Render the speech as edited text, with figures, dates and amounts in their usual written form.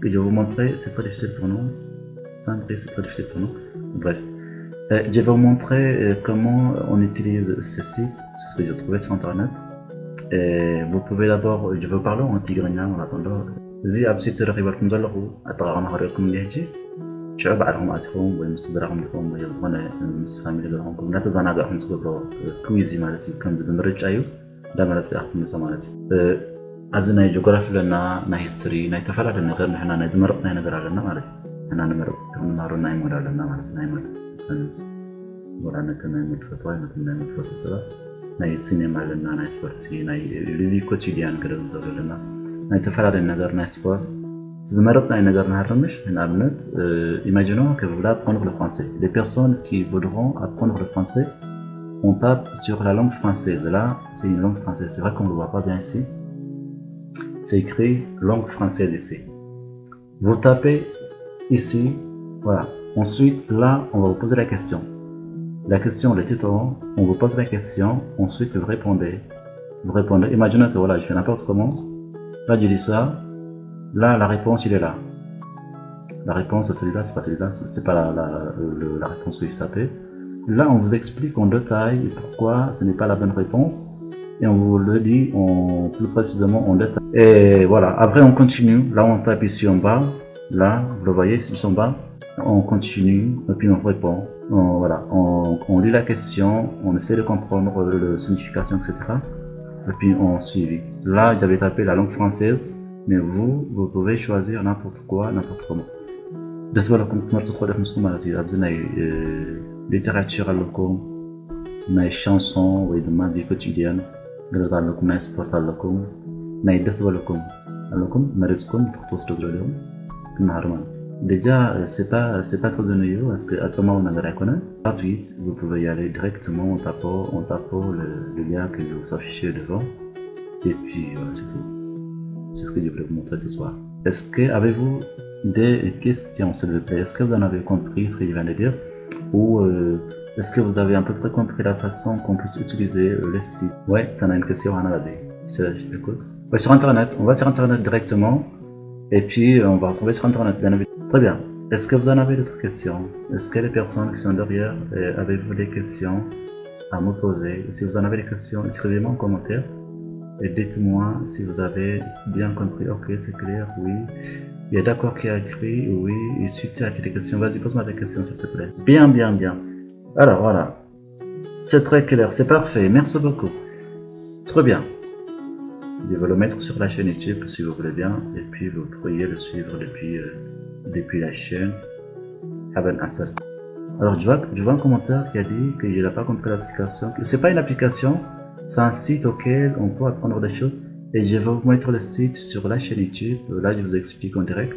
et je vais vous montrer, c'est très difficile pour nous. C'est très difficile pour nous. Bref. Je vais vous montrer comment on utilise ce site, c'est ce que j'ai trouvé sur internet. Et vous pouvez d'abord, je vais vous parler en tigrinien en attendant. زي أبسيط رغيبكم زلقوا أتغرنا هريكم يهجي شعب عليهم أتهم ومصدرهم لكم ويبغون مصفامي لهم لا تزناقعهم تقبلوا كويزي مالتي كم بمرج أيو دا مالتي أخذ مسا مالتي ኣብዚ ናይ ጂኦግራፊ ኣለና ናይ ሂስትሪ ናይ ተፈላለዩ ነገር ንሕና ናይ ዝመረፅናይ ነገር ኣለና ማለት እዩ ንሕና ንመረፅ ትምሃሩ ናይ ሞድ ኣለና ማለት ናይ ሞድ ሞራነትን ናይ ሞድ ፈትዋ ነትን ናይ ሞድ ፈትዋ ሰባት ናይ ሲኔማ ኣለና ናይ ስፖርቲ ናይ ሊቪ ኮቲዲያን ገለ ዘለና ናይ ተፈላለዩ ነገር ናይ ስፖርት ዝመረፅናይ ነገር ንሃርምሽ ንኣብነት imaginons que vous voulez apprendre le français les personnes qui voudront apprendre le français on tape sur la langue française là c'est une langue française c'est vrai qu'on ne le voit pas bien ici. C'est écrit langue française ici. Vous tapez ici, voilà. Ensuite, là, on va vous poser la question. La question, le titre, on vous pose la question. Ensuite, vous répondez. Vous répondez. Imaginez que voilà, je fais n'importe comment. Là, je dis ça. Là, la réponse, il est là. La réponse, c'est celui-là, c'est pas celui-là. C'est pas la réponse que je tapais. Là, on vous explique en détail pourquoi ce n'est pas la bonne réponse. Et on vous le dit plus précisément en détail. Et voilà, après on continue. Là, on tape ici en bas. Là, vous le voyez, ici en bas. On continue et puis on répond. Voilà, on lit la question, on essaie de comprendre la signification, etc. Et puis on suit. Là, j'avais tapé la langue française, mais vous pouvez choisir n'importe quoi, n'importe comment. بالنسبة لكم مرة تدخل في مسكون مالتي أبزنا littérature لكم ناي chanson ويدما vie quotidienne قلت لكم ناي سبورت لكم ناي دسبة لكم مرزكم تختص رزلهم كنا هرمان déjà c'est pas très ennuyeux parce que à ce moment on a gratuit vous pouvez y aller directement en tapant le lien que vous affichez devant et puis voilà c'est tout c'est ce que je voulais vous montrer ce soir. Est-ce que avez-vous des questions s'il vous plaît? Est-ce que vous en avez compris ce que je viens de dire ou est-ce que vous avez à peu près compris la façon qu'on puisse utiliser le site? Ouais, t'en as une question, Anna, vas-y. Je t'écoute. Ouais, sur Internet. On va sur Internet directement. Et puis, on va retrouver sur Internet, bien évidemment. Très bien. Est-ce que vous en avez d'autres questions? Est-ce que les personnes qui sont derrière, avez-vous des questions à me poser? Si vous en avez des questions, écrivez-moi en commentaire. Et dites-moi si vous avez bien compris. Ok, c'est clair, oui. Il y a d'accord qui a écrit, oui. Et si tu as des questions, vas-y, pose-moi des questions, s'il te plaît. Bien, bien, bien. Alors voilà, c'est très clair, c'est parfait, merci beaucoup. Très bien. Je vais le mettre sur la chaîne YouTube si vous voulez bien, et puis vous pourriez le suivre depuis la chaîne. Alors je vois un commentaire qui a dit que je n'ai pas compris l'application. C'est pas une application, c'est un site auquel on peut apprendre des choses. Et je vais vous mettre le site sur la chaîne YouTube. Là, je vous explique en direct.